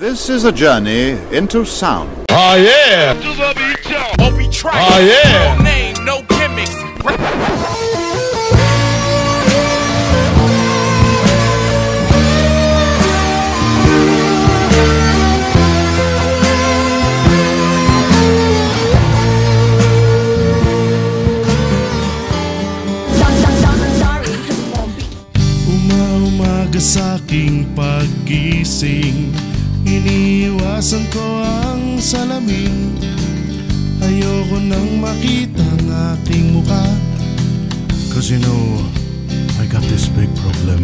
This is a journey into sound. Oh yeah! Oh yeah! No name, no gimmicks. Umaga sa'king paggising, iniiwasan ko ang salamin. Ayoko nang makita ang aking mukha, 'cause you know, I got this big problem.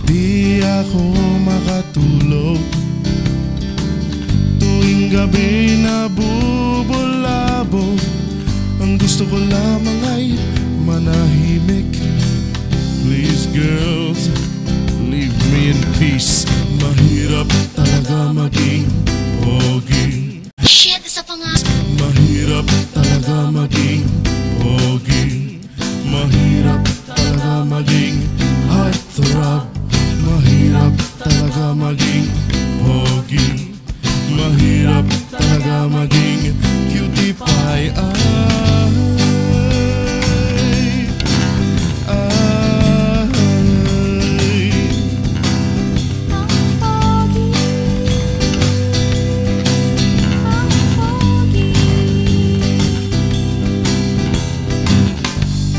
Di ako makatulog tuwing gabi na bubulabog. Ang gusto ko lamang ay manahimik. Please girls, leave me in peace. Mahirap talaga maging pogi. Shit, isa pa nga. Mahirap talaga maging pogi. Mahirap talaga maging heartthrob. Mahirap talaga maging pogi. Mahirap talaga maging cutie pie.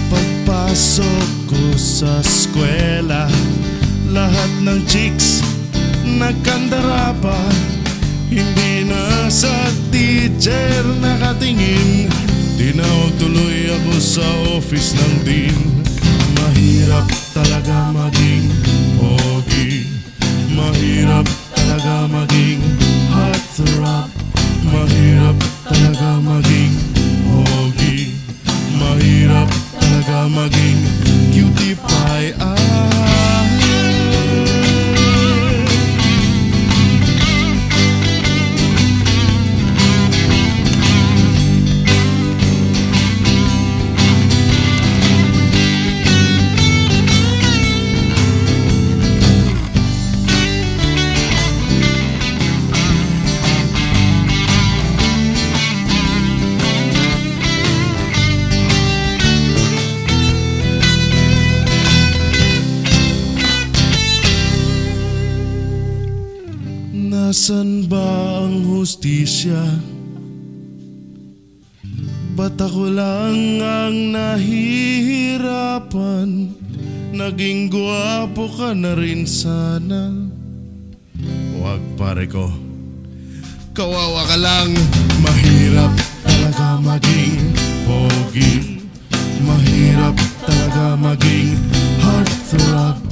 Pagpasok ko sa eskwela, lahat ng chicks nagkandara pa. Hindi na sa teacher nakatingin, tinawag tuloy ako sa office ng dean. Mahirap talaga maging pogi. Mahirap talaga maging heartthrob. Mahirap talaga maging pogi. Mahirap talaga maging cutie pie. Nasaan ba ang hustisya? Ba't ako lang ang nahihirapan? Naging gwapo ka na rin sana. Wag pare ko, kawawa ka lang. Mahirap talaga maging pogi. Mahirap talaga maging heartthrob.